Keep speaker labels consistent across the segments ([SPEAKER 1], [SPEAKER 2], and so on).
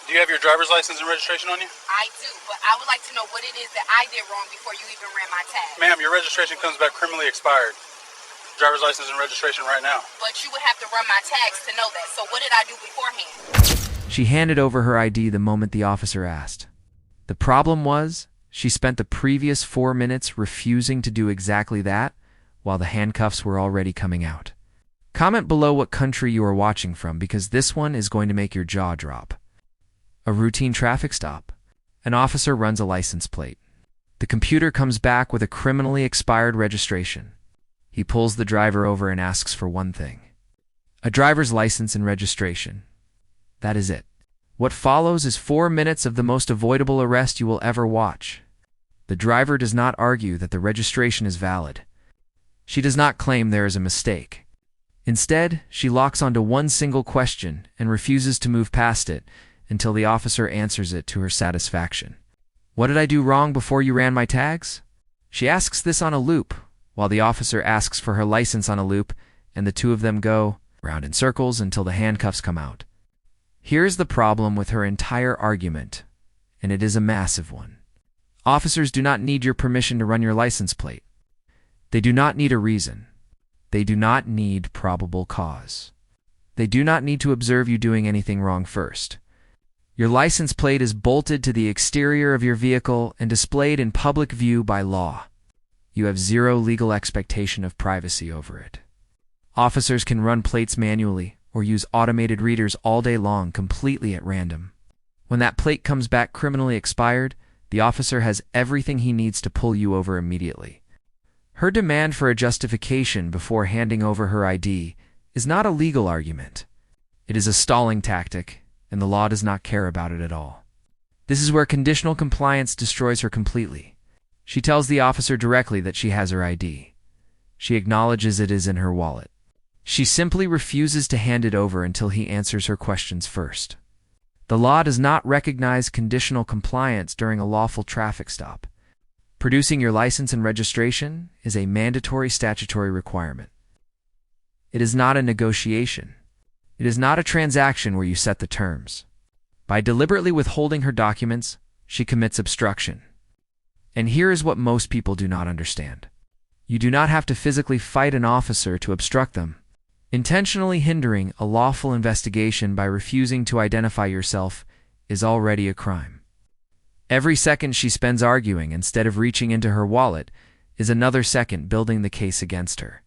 [SPEAKER 1] Do you have your driver's license and registration on you?
[SPEAKER 2] I do, but I would like to know what it is that I did wrong before you even ran my tag.
[SPEAKER 1] Ma'am, your registration comes back criminally expired. Driver's license and registration right now.
[SPEAKER 2] But you would have to run my tags to know that, so what did I do beforehand?
[SPEAKER 3] She handed over her ID the moment the officer asked. The problem was, she spent the previous 4 minutes refusing to do exactly that, while the handcuffs were already coming out. Comment below what country you are watching from, because this one is going to make your jaw drop. A routine traffic stop. An officer runs a license plate. The computer comes back with a criminally expired registration. He pulls the driver over and asks for one thing: a driver's license and registration. That is it. What follows is 4 minutes of the most avoidable arrest you will ever watch. The driver does not argue that the registration is valid. She does not claim there is a mistake. Instead, she locks onto one single question and refuses to move past it until the officer answers it to her satisfaction. What did I do wrong before you ran my tags? She asks this on a loop, while the officer asks for her license on a loop, and the two of them go round in circles until the handcuffs come out. Here's the problem with her entire argument, and it is a massive one. Officers do not need your permission to run your license plate. They do not need a reason. They do not need probable cause. They do not need to observe you doing anything wrong first. Your license plate is bolted to the exterior of your vehicle and displayed in public view by law. You have zero legal expectation of privacy over it. Officers can run plates manually or use automated readers all day long completely at random. When that plate comes back criminally expired, the officer has everything he needs to pull you over immediately. Her demand for a justification before handing over her ID is not a legal argument. It is a stalling tactic, and the law does not care about it at all. This is where conditional compliance destroys her completely. She tells the officer directly that she has her ID. She acknowledges it is in her wallet. She simply refuses to hand it over until he answers her questions first. The law does not recognize conditional compliance during a lawful traffic stop. Producing your license and registration is a mandatory statutory requirement. It is not a negotiation. It is not a transaction where you set the terms. By deliberately withholding her documents, she commits obstruction. And here is what most people do not understand. You do not have to physically fight an officer to obstruct them. Intentionally hindering a lawful investigation by refusing to identify yourself is already a crime. Every second she spends arguing instead of reaching into her wallet is another second building the case against her.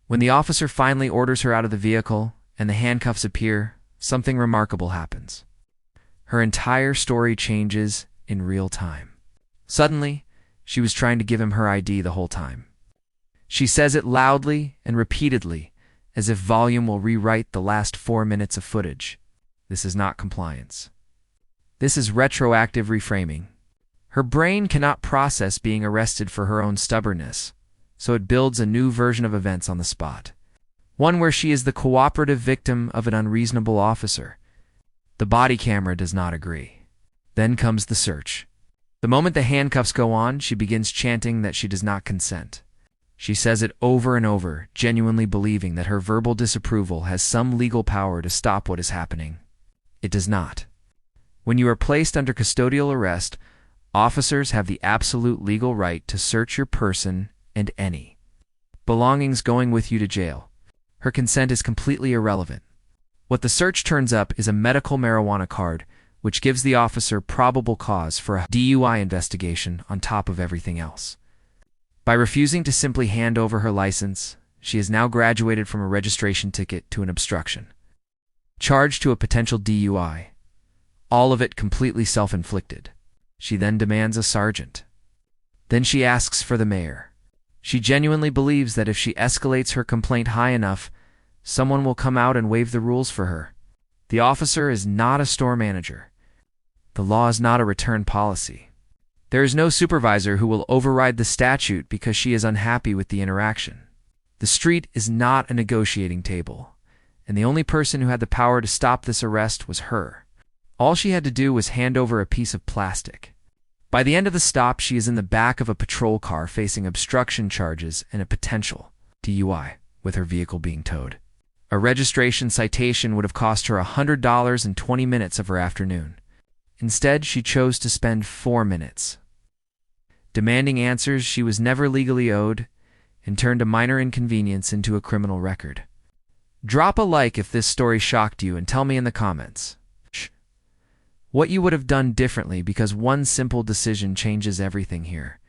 [SPEAKER 3] When the officer finally orders her out of the vehicle and the handcuffs appear, something remarkable happens. Her entire story changes in real time. Suddenly, she was trying to give him her ID the whole time. She says it loudly and repeatedly, as if volume will rewrite the last 4 minutes of footage. This is not compliance. This is retroactive reframing. Her brain cannot process being arrested for her own stubbornness, so it builds a new version of events on the spot. One where she is the cooperative victim of an unreasonable officer. The body camera does not agree. Then comes the search. The moment the handcuffs go on, she begins chanting that she does not consent. She says it over and over, genuinely believing that her verbal disapproval has some legal power to stop what is happening. It does not. When you are placed under custodial arrest, officers have the absolute legal right to search your person and any belongings going with you to jail. Her consent is completely irrelevant. What the search turns up is a medical marijuana card, which gives the officer probable cause for a DUI investigation on top of everything else. By refusing to simply hand over her license, she has now graduated from a registration ticket to an obstruction. Charged to a potential DUI. All of it completely self-inflicted. She then demands a sergeant. Then she asks for the mayor. She genuinely believes that if she escalates her complaint high enough, someone will come out and waive the rules for her. The officer is not a store manager. The law is not a return policy. There is no supervisor who will override the statute because she is unhappy with the interaction. The street is not a negotiating table, and the only person who had the power to stop this arrest was her. All she had to do was hand over a piece of plastic. By the end of the stop, she is in the back of a patrol car facing obstruction charges and a potential DUI, with her vehicle being towed. A registration citation would have cost her $100 and 20 minutes of her afternoon. Instead, she chose to spend 4 minutes demanding answers she was never legally owed and turned a minor inconvenience into a criminal record. Drop a like if this story shocked you and tell me in the comments what you would have done differently, because one simple decision changes everything here.